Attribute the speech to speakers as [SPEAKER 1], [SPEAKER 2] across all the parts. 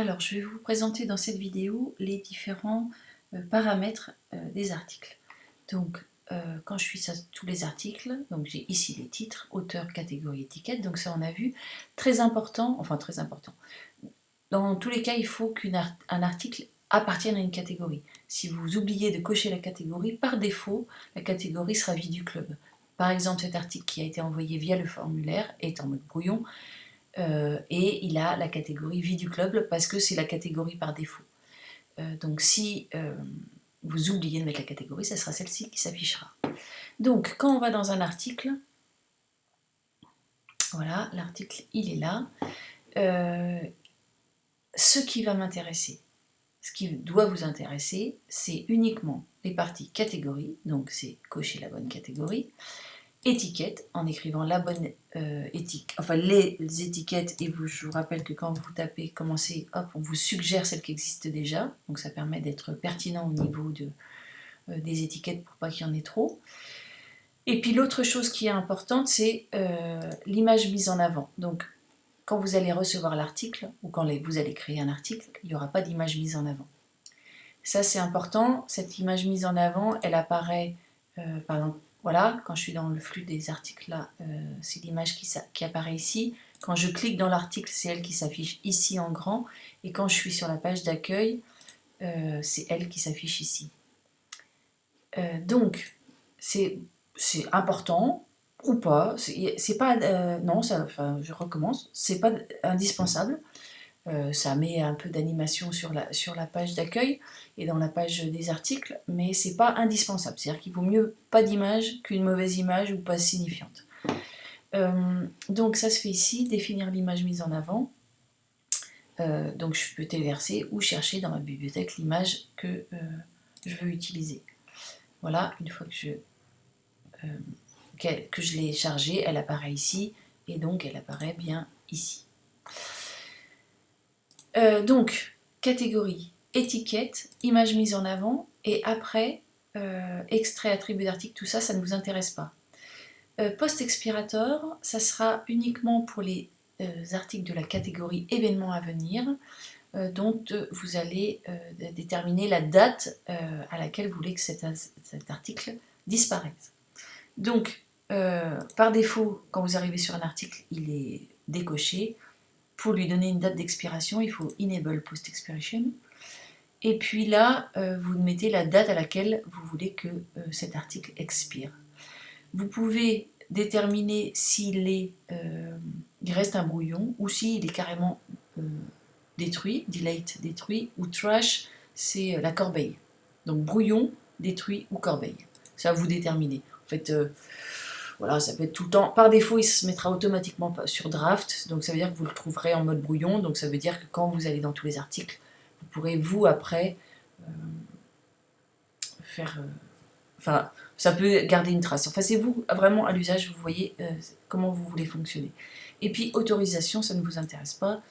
[SPEAKER 1] Alors, je vais vous présenter dans cette vidéo les différents paramètres des articles. Donc, quand je suis sur tous les articles, donc j'ai ici les titres, auteur, catégorie, étiquette, donc ça on a vu. Très important, enfin très important. Dans tous les cas, il faut qu'un article appartienne à une catégorie. Si vous oubliez de cocher la catégorie, par défaut, la catégorie sera vide du club. Par exemple, cet article qui a été envoyé via le formulaire est en mode brouillon, et il a la catégorie vie du club parce que c'est la catégorie par défaut. Donc si vous oubliez de mettre la catégorie, ça sera celle-ci qui s'affichera. Donc quand on va dans un article, voilà, l'article il est là. Ce qui va m'intéresser, ce qui doit vous intéresser, c'est uniquement les parties catégorie, donc c'est cocher la bonne catégorie, étiquette, en écrivant la bonne étiquette, enfin les étiquettes, et je vous rappelle que quand vous tapez commencer, hop, on vous suggère celles qui existent déjà, donc ça permet d'être pertinent au niveau des étiquettes pour pas qu'il y en ait trop. Et puis l'autre chose qui est importante, c'est l'image mise en avant. Donc quand vous allez recevoir l'article, ou quand vous allez créer un article, il n'y aura pas d'image mise en avant. Ça c'est important, cette image mise en avant, elle apparaît, par exemple, voilà, quand je suis dans le flux des articles là, c'est l'image qui apparaît ici. Quand je clique dans l'article, c'est elle qui s'affiche ici en grand. Et quand je suis sur la page d'accueil, c'est elle qui s'affiche ici. Donc, c'est important ou pas. C'est pas, non, enfin, je recommence. C'est pas indispensable. Ça met un peu d'animation sur la page d'accueil et dans la page des articles, mais c'est pas indispensable. C'est-à-dire qu'il vaut mieux pas d'image qu'une mauvaise image ou pas signifiante. Donc ça se fait ici, définir l'image mise en avant. Donc je peux téléverser ou chercher dans ma bibliothèque l'image que je veux utiliser. Voilà, une fois que je l'ai chargée, elle apparaît ici et donc elle apparaît bien ici. Donc, catégorie, étiquette, image mise en avant, et après, extrait, attribut d'article, tout ça, ça ne vous intéresse pas. Post-expirator, ça sera uniquement pour les articles de la catégorie événements à venir, dont vous allez déterminer la date à laquelle vous voulez que cet article disparaisse. Donc, par défaut, quand vous arrivez sur un article, il est décoché. Pour lui donner une date d'expiration, il faut Enable Post Expiration. Et puis là, vous mettez la date à laquelle vous voulez que cet article expire. Vous pouvez déterminer il reste un brouillon ou s'il est carrément détruit, delete détruit, ou trash, c'est la corbeille. Donc brouillon, détruit ou corbeille. Ça vous déterminez. En fait, voilà, ça peut être tout le temps. Par défaut, il se mettra automatiquement sur draft, donc ça veut dire que vous le trouverez en mode brouillon, donc ça veut dire que quand vous allez dans tous les articles, vous pourrez vous après faire... enfin, ça peut garder une trace. Enfin, c'est vous vraiment à l'usage, vous voyez comment vous voulez fonctionner. Et puis autorisation, ça ne vous intéresse pas,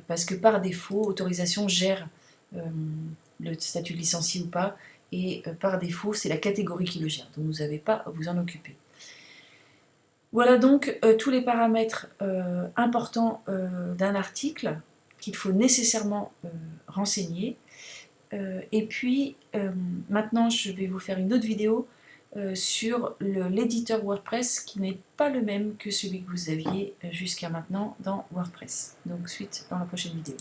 [SPEAKER 1] parce que par défaut, autorisation gère le statut de licencié ou pas, et par défaut, c'est la catégorie qui le gère, donc vous n'avez pas à vous en occuper. Voilà donc tous les paramètres importants d'un article qu'il faut nécessairement renseigner. Et puis maintenant je vais vous faire une autre vidéo sur l'éditeur WordPress qui n'est pas le même que celui que vous aviez jusqu'à maintenant dans WordPress. Donc suite dans la prochaine vidéo.